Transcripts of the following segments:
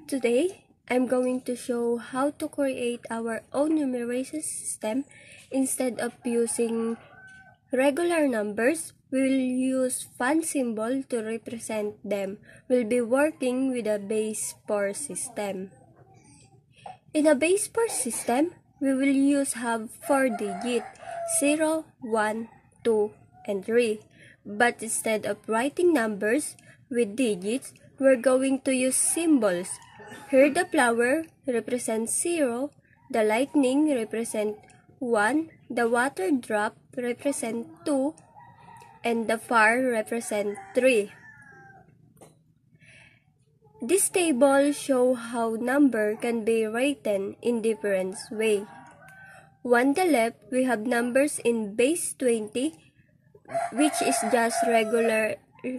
Today, I'm going to show how to create our own numeration system. Instead of using regular numbers, we'll use fun symbol to represent them. We'll be working with a base pair system. In a base pair system, we will have 4 digits, 0, 1, 2, and 3. But instead of writing numbers with digits, we're going to use symbols. Here the flower represents 0, the lightning represents 1, the water drop represents 2, and the fire represents 3. This table shows how number can be written in different ways. On the left, we have numbers in base 20, which is just regular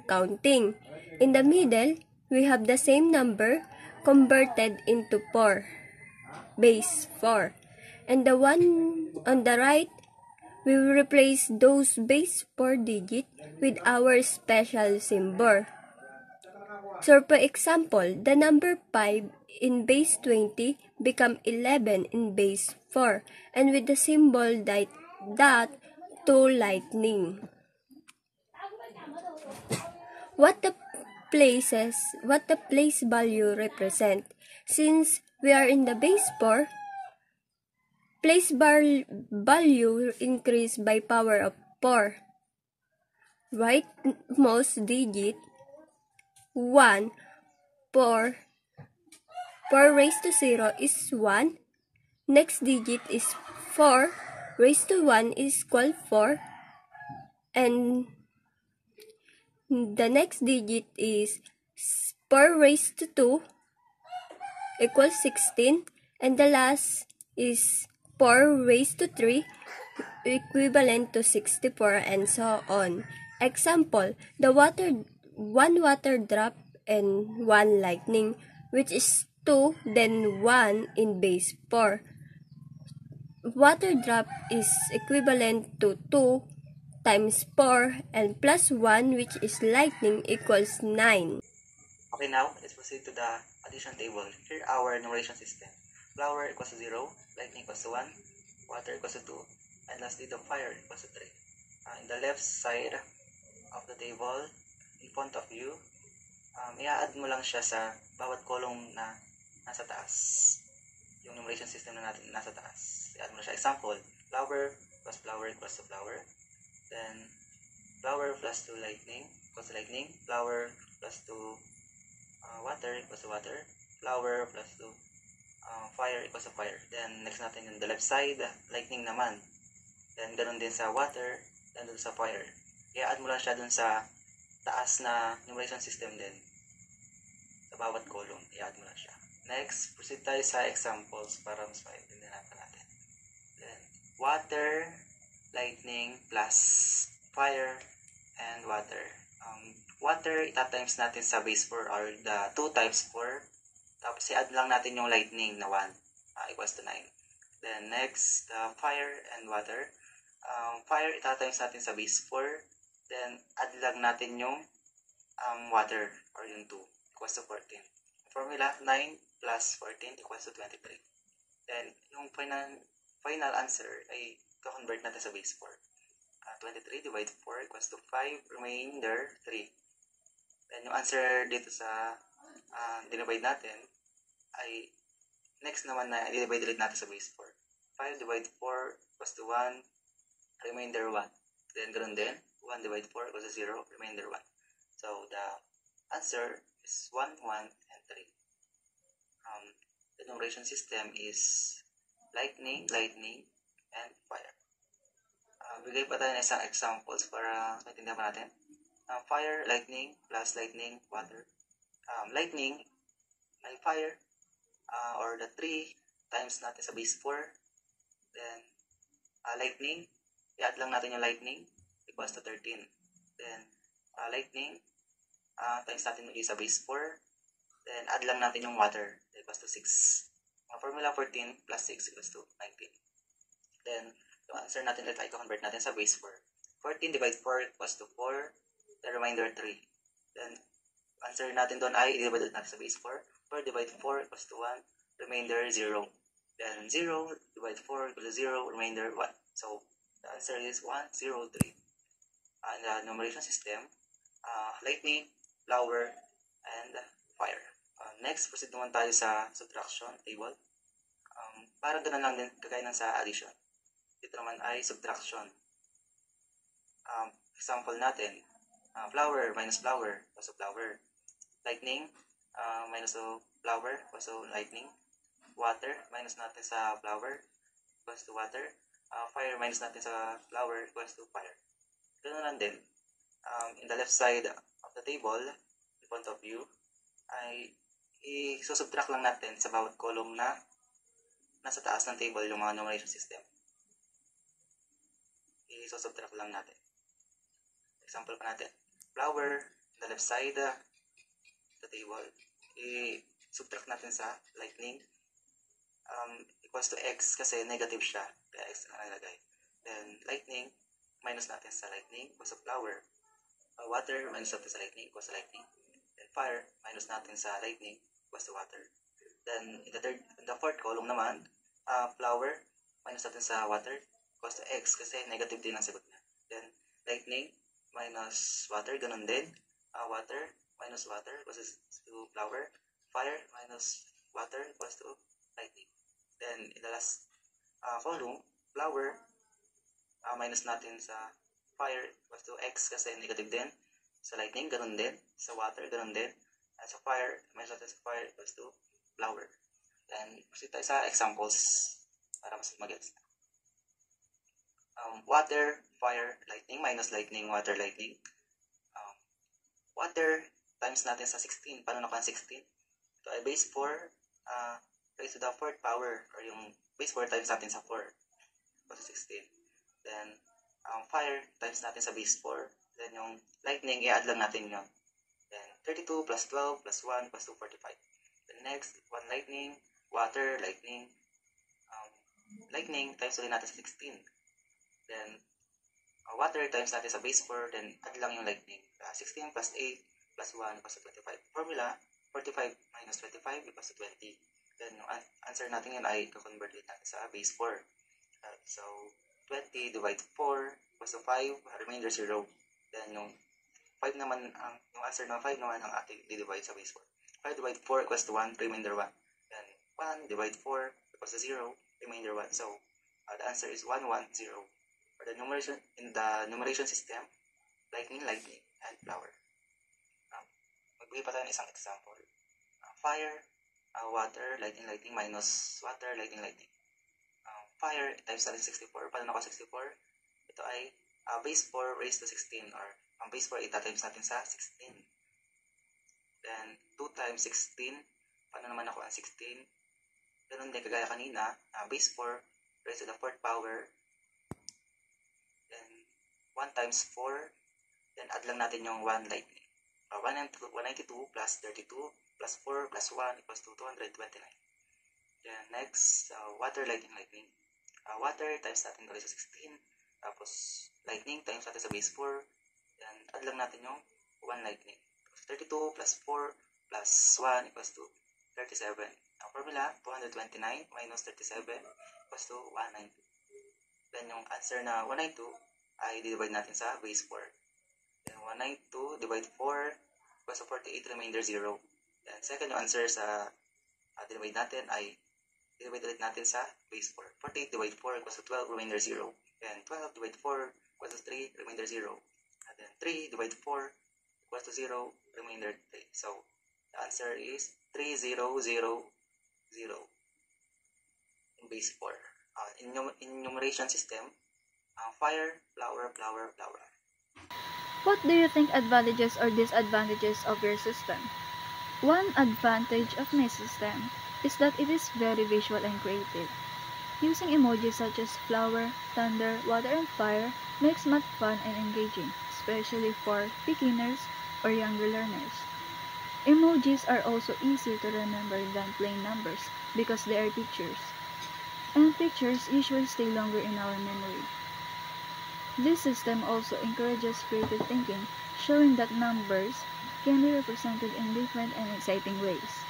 counting. In the middle, we have the same number converted into 4, base 4. And the one on the right, we will replace those base 4 digits with our special symbol. So for example, the number 5 in base 20 become 11 in base 4, and with the symbol that to lightning. What the place value represent? Since we are in the base 4, place value increase by power of 4. Rightmost digit 1, 4 raised to 0 is 1. Next digit is 4 raised to 1 is equal 4. And the next digit is 4 raised to 2 equals 16. And the last is 4 raised to 3 equivalent to 64, and so on. Example, one water drop and 1 lightning, which is 2 then 1 in base 4. Water drop is equivalent to 2 times 4 and plus 1, which is lightning, equals 9. Okay, now let's proceed to the addition table. Here our numeration system. Flower equals to 0, lightning equals to 1, water equals to 2, and lastly the fire equals to 3. In the left side of the table, in front of you, i-add mo lang siya sa bawat column na nasa taas. Yung numeration system na natin nasa taas. I-add mo lang siya. Example, flower plus flower equals to flower. Then, flower plus 2 lightning equals to lightning. Flower plus 2 water equals to water. Flower plus 2 fire equals to fire. Then, next natin yung the left side, lightning naman. Then, ganun din sa water, then dun sa fire. I-add mo lang siya dun sa taas na numeration system din. Sa bawat column, i-add mo lang siya. Next, proceed tayo sa examples para mas maintindihan natin. Then, water, lightning, plus fire, and water. Water, itatimes natin sa base 4 or the 2 times 4. Tapos, i-add lang natin yung lightning na 1 equals to 9. Then, next, fire and water. Fire, itatimes natin sa base 4. Then, add lang natin yung water or yung 2 equals to 14. Formula, 9 plus 14 equals to 23. Then, yung final answer ay convert natin sa base 4. 23 divided 4 equals to 5, remainder 3. Then, yung answer dito sa dinivide natin ay next naman na i-divide ulit natin sa base 4. 5 divided 4 equals to 1, remainder 1. Then, ganoon din, 1 divided 4 equals to 0, remainder 1. So, the answer is 1, 1, and 3. The numeration system is lightning, and fire. Bigay pa tayo ng isang examples para maintindihan pa natin. Fire, lightning, plus lightning, water. Lightning, may fire, or the 3 times natin sa base 4. Then, lightning, i-add lang natin yung lightning, equals to 13. Then, lightning, times natin muli sa base 4. Then, add lang natin yung water, equals to 6. Formula 14 plus 6 equals to 19. Then, yung answer natin ulit ay convert natin sa base 4. 14 divided 4 equals to 4. The remainder 3. Then, answer natin doon ay i-divide natin sa base 4. 4 divided 4 equals to 1, remainder 0. Then 0 divided 4 equals to 0, remainder 1. So the answer is 1, 0, 3. In the numeration system, lightning, flower, and fire. Next, proceed naman tayo sa subtraction table. Parang ganun lang din kagaya ng sa addition. Dito naman ay subtraction. Example natin, flower minus flower equals to flower. Lightning minus flower equals to lightning. Water minus natin sa flower equals to water. Fire minus natin sa flower equals to fire. Ganun lang din. In the left side of the table, in front of you, ay i-subtract lang natin sa bawat column na nasa taas ng table yung mga numeration system. I-subtract lang natin. Example pa natin. Flower, in the left side of the table, i-subtract natin sa lightning. Equals to x kasi negative siya. Kaya x na nalagay. Then, lightning, minus natin sa lightning equals to flower. Water, minus natin sa lightning equals to lightning. Then, fire, minus natin sa lightning equals to water. Then, in the fourth column naman, flower, minus natin sa water equals to x kasi negative din ang sagot niya. Then, lightning, minus water, ganun din. Water, minus water equals to flower. Fire, minus water equals to lightning. Then, in the last column, flower, minus natin sa fire equals to x kasi negative din. Sa lightning, ganun din. Sa water, ganun din. At sa fire, minus natin sa fire equals to flower. Then, proceed tayo sa examples para mas mag-gets. Water, fire, lightning, minus lightning, water, lightning. Water times natin sa 16. Paano nakuha 16? Ito ay base 4 raised to the 4th power, or yung base 4 times natin sa 4 equals to 16. Then, fire times natin sa base 4. Then, yung lightning, i-add lang natin yun. Then, 32 plus 12 plus 1 equals to 45. Then, next, 1 lightning, water, lightning. Lightning times ulit natin sa 16. Then, water times natin sa base 4. Then, add lang yung lightning. 16 plus 8 plus 1 equals to 25. Formula, 45 minus 25 equals to 20. Then, yung answer natin yun ay convert natin sa base 4. So, 20 divided 4 equals to 5, remainder 0. Then, yung 5 naman, yung answer ng 5 naman ang ating i-divide sa base 4. 5 divided 4 equals to 1, remainder 1. Then, 1 divided 4 equals to 0, remainder 1. So, the answer is 1, 1, 0. For the numeration, in the numeration system, lightning, lightning, and flower. Magbigay pa tayo ng isang example. Fire, water, lightning, lightning, minus water, lightning, lightning. Fire times natin 64. Paano ako 64? Ito ay base 4 raised to 16, or ang base 4 ita-times natin sa 16. Then, 2 times 16. Paano naman ako ang 16? Ganun din kagaya kanina. Base 4 raised to the 4th power. Then, 1 times 4. Then, add lang natin yung 1 lightning. 192 plus 32 plus 4 plus 1 equals to 229. Then, next, water, lightning, lightning. Water times natin ulit sa 16. Tapos, lightning times natin sa base 4. Then, add lang natin yung 1 lightning. 32 plus 4 plus 1 equals to 37. Ang formula, 229 minus 37 equals to 192. Then, yung answer na 192 ay divide natin sa base 4. Then, 192 divide 4 equals to 48, remainder 0. Then, second yung answer sa divide natin ay divide ulit natin sa base 4. 48 divide 4 equals to 12, remainder 0. Then, 12 divide 4 equals to 3, remainder 0. And then, 3 divide 4 equals to 0, remainder 3. So, the answer is 3, 0, 0, 0 in base 4. In numeration system, fire, flower, flower, flower. What do you think advantages or disadvantages of your system? One advantage of my system is that it is very visual and creative. Using emojis such as flower, thunder, water, and fire makes math fun and engaging, especially for beginners or younger learners. Emojis are also easier to remember than plain numbers because they are pictures, and pictures usually stay longer in our memory. This system also encourages creative thinking, showing that numbers can be represented in different and exciting ways.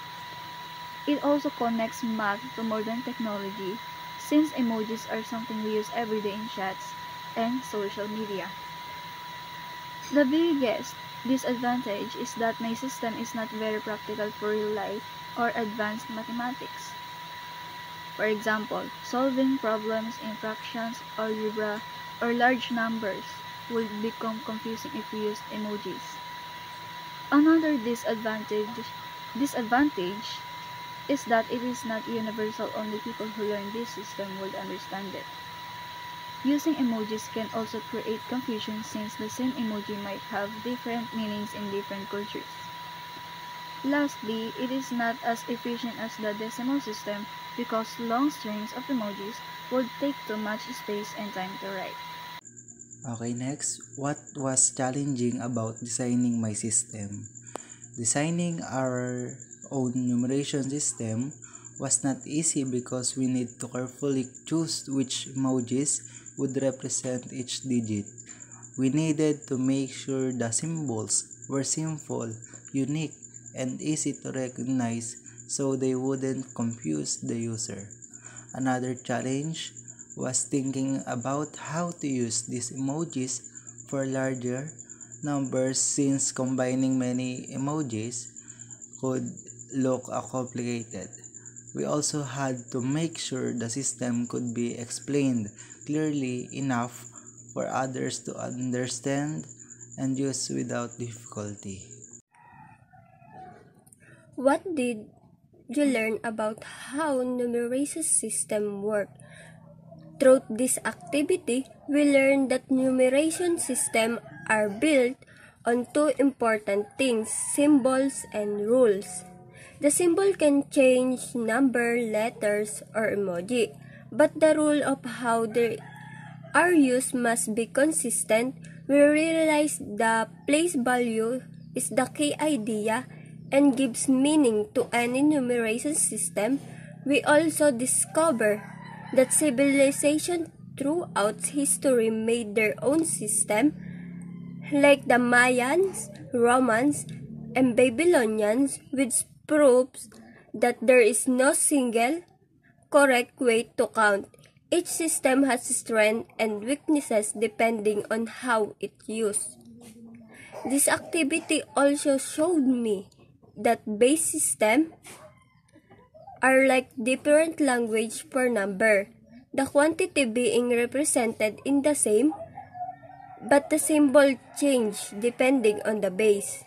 It also connects math to modern technology, since emojis are something we use every day in chats and social media. The biggest disadvantage is that my system is not very practical for real life or advanced mathematics. For example, solving problems in fractions, algebra, or large numbers would become confusing if we used emojis. Another disadvantage is that it is not universal. Only people who learn this system would understand it. Using emojis can also create confusion since the same emoji might have different meanings in different cultures. Lastly, it is not as efficient as the decimal system because long strings of emojis would take too much space and time to write. Okay, next, what was challenging about designing my system? Designing our own numeration system was not easy because we need to carefully choose which emojis would represent each digit. We needed to make sure the symbols were simple, unique, and easy to recognize so they wouldn't confuse the user. Another challenge was thinking about how to use these emojis for larger numbers since combining many emojis could look complicated. We also had to make sure the system could be explained clearly enough for others to understand and use without difficulty. What did you learn about how numeration system work? Through this activity, we learned that numeration systems are built on two important things, symbols and rules. The symbol can change number, letters, or emoji, but the rule of how they are used must be consistent. We realize the place value is the key idea and gives meaning to any numeration system. We also discover that civilization throughout history made their own system, like the Mayans, Romans, and Babylonians, which proves that there is no single correct way to count. Each system has strengths and weaknesses depending on how it's used. This activity also showed me that base systems are like different language per number, the quantity being represented in the same, but the symbol change depending on the base.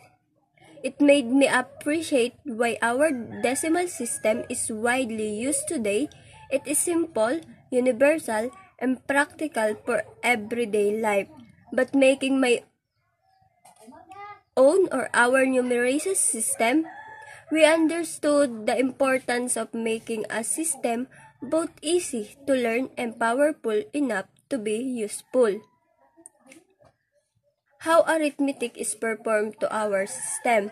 It made me appreciate why our decimal system is widely used today. It is simple, universal, and practical for everyday life. But making my own or our numeration system, we understood the importance of making a system both easy to learn and powerful enough to be useful. How arithmetic is performed to our system.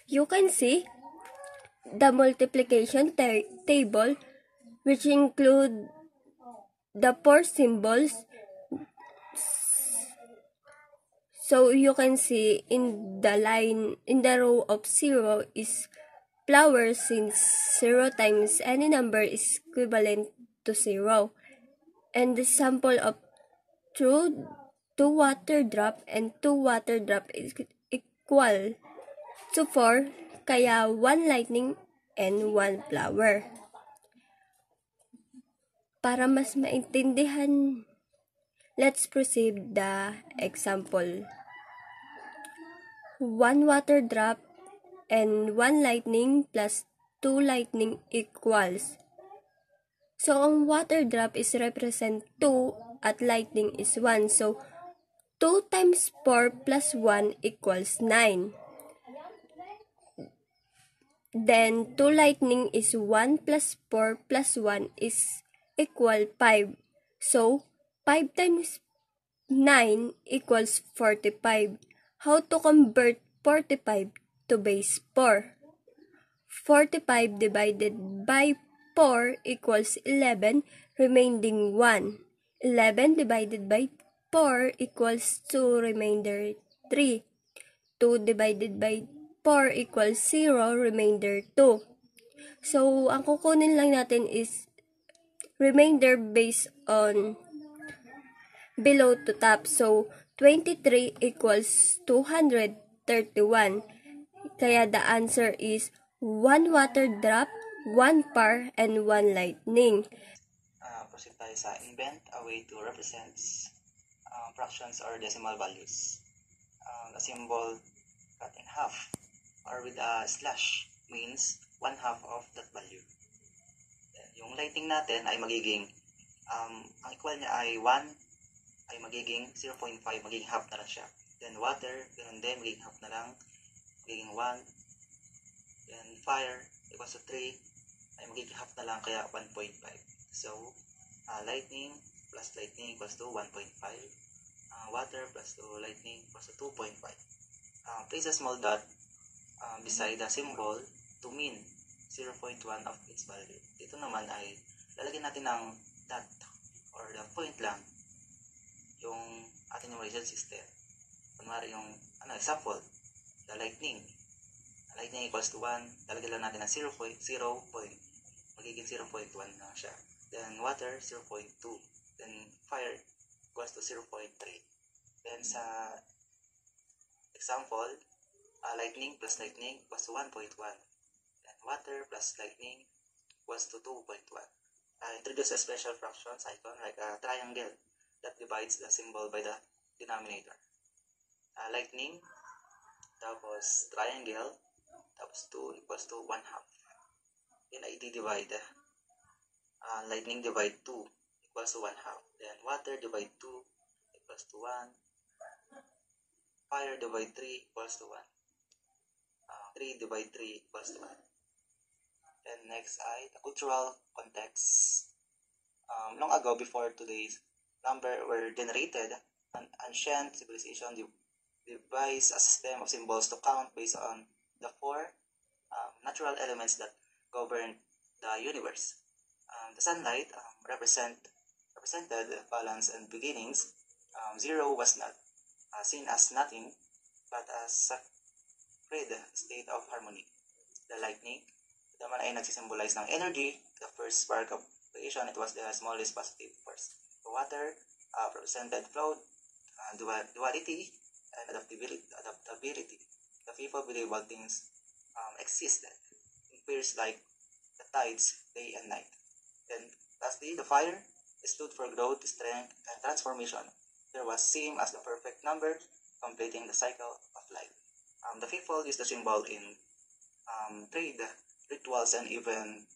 You can see the multiplication table, which include the four symbols. So you can see in the row of 0 is flower since 0 times any number is equivalent to 0. And the sample of two water drop and 2 water drop is equal to 4, kaya 1 lightning and 1 flower. Para mas maintindihan, let's proceed the example. 1 water drop and 1 lightning plus 2 lightning equals. So, ang water drop is represent 2 at lightning is 1. So, 2 times 4 plus 1 equals 9. Then, 2 lightning is 1 plus 4 plus 1 is equal 5. So, 5 times 9 equals 45. How to convert 45 to base 4? 45 divided by 4 equals 11, remaining 1. 11 divided by 4 equals 2, remainder 3. 2 divided by 4 equals 0, remainder 2. So, ang kukunin lang natin is remainder based on below to top. So, 23 equals 231. Kaya the answer is 1 water drop, 1 par, and 1 lightning. Proceed tayo sa invent a way to represent fractions or decimal values. A symbol cut in half or with a slash means 1/2 of that value. Then, yung lightning natin ay magiging, ang equal niya ay 1, ay magiging 0.5, magiging half na lang siya. Then water, ganun din, magiging half na lang, magiging 1. Then fire, equals to 3, ay magiging half na lang, kaya 1.5. So, lightning plus lightning equals to 1.5. Water plus lightning equals to 2.5. Place a small dot beside the symbol to mean 0.1 of its value. Dito naman ay lalagyan natin ng dot or the point lang yung ating numeration system. Kunwari yung example, the lightning. Lightning equals to 1, lalagyan lang natin ng 0.0 point. Magiging 0.1 na siya. Then water, 0.2. Then fire equals to 0.3. Then sa example, lightning plus lightning equals to 1.1. Then water plus lightning equals to 2.1. Introduce a special fractions icon like a triangle that divides the symbol by the denominator. Lightning, tapos triangle, tapos 2 equals to 1/2. Then I divide. Lightning divide 2 equals to 1/2. Then water divide 2 equals to 1. Fire divide 3 equals to 1. 3 divide 3 equals to 1. Then next ay the cultural context. Long ago, before today's number were generated, an ancient civilization devised a system of symbols to count based on the 4 natural elements that govern the universe. The sunlight represented balance and beginnings. 0 was not seen as nothing, but as sacred state of harmony. The lightning naman ay nagsisimbolize ng energy. The first spark of creation, it was the smallest positive force. The water represented flow, duality, and adaptability. The people believe all things existed in pairs like the tides, day and night. Then lastly, the fire stood for growth, strength, and transformation. There was same as the perfect number, completing the cycle of life. The people used the symbol in trade, rituals, and even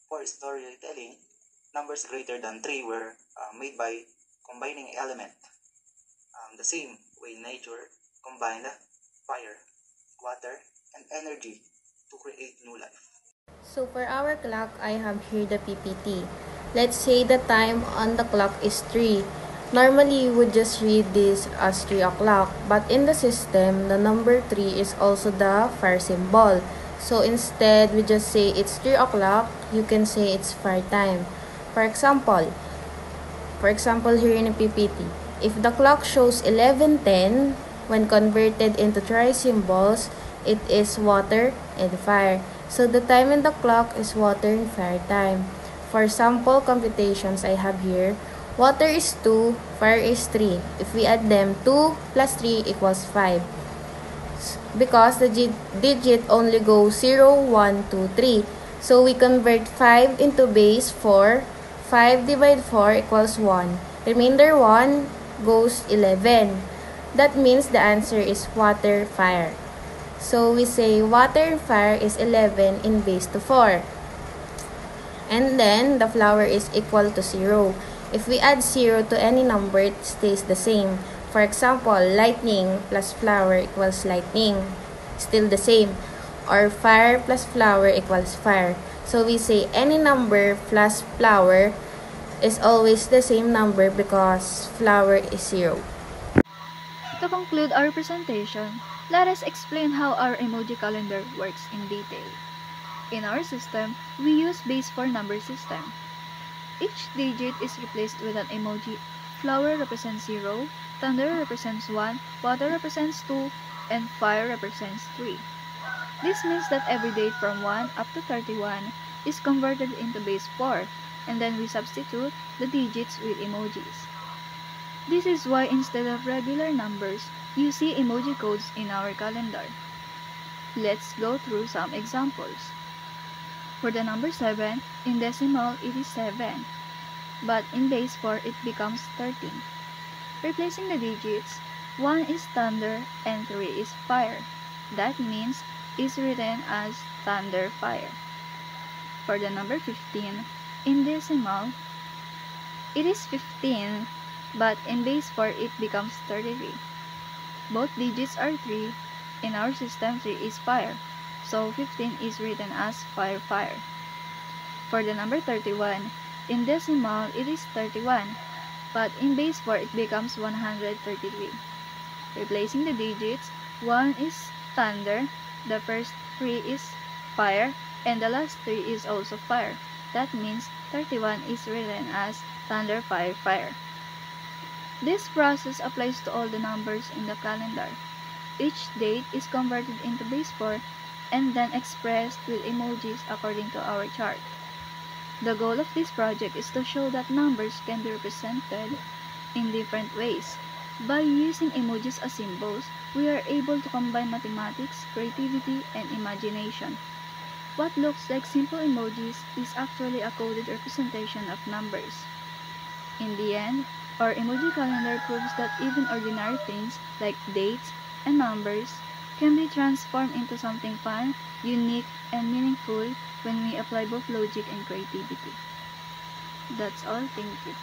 for storytelling. Numbers greater than 3 were made by combining element. The same way nature combined fire, water, and energy to create new life. So for our clock, I have here the PPT. Let's say the time on the clock is 3. Normally, you would just read this as 3 o'clock, but in the system, the number 3 is also the fire symbol. So instead, we just say it's 3 o'clock, you can say it's fire time. For example here in the PPT, if the clock shows 11:10, when converted into tri symbols, it is water and fire. So the time in the clock is water and fire time. For sample computations I have here, water is 2, fire is 3. If we add them, 2 plus 3 equals 5. Because the digit only goes 0, 1, 2, 3. So we convert 5 into base 4. 5 divided 4 equals 1. Remainder 1 goes 11. That means the answer is water, fire. So we say water and fire is 11 in base to 4. And then the flower is equal to 0. If we add 0 to any number, it stays the same. For example, lightning plus flower equals lightning. Still the same. Or fire plus flower equals fire. So we say any number plus flower is always the same number because flower is 0. To conclude our presentation, let us explain how our emoji calendar works in detail. In our system, we use base 4 number system. Each digit is replaced with an emoji. Flower represents 0, thunder represents 1, water represents 2, and fire represents 3. This means that every date from 1 up to 31 is converted into base 4, and then we substitute the digits with emojis. This is why instead of regular numbers, you see emoji codes in our calendar. Let's go through some examples. For the number 7, in decimal it is 7, but in base 4 it becomes 13. Replacing the digits, 1 is thunder and 3 is fire. That means it's written as thunder fire. For the number 15, in decimal, it is 15, but in base 4 it becomes 33. Both digits are 3. In our system, 3 is fire, so 15 is written as fire fire. For the number 31, in decimal it is 31, but in base 4 it becomes 133. Replacing the digits, 1 is thunder, the first 3 is fire, and the last 3 is also fire. That means 31 is written as thunder fire fire. This process applies to all the numbers in the calendar. Each date is converted into base 4 and then expressed with emojis according to our chart. The goal of this project is to show that numbers can be represented in different ways. By using emojis as symbols, we are able to combine mathematics, creativity, and imagination. What looks like simple emojis is actually a coded representation of numbers. In the end, our emoji calendar proves that even ordinary things like dates and numbers can be transformed into something fun, unique, and meaningful when we apply both logic and creativity. That's all. Thank you.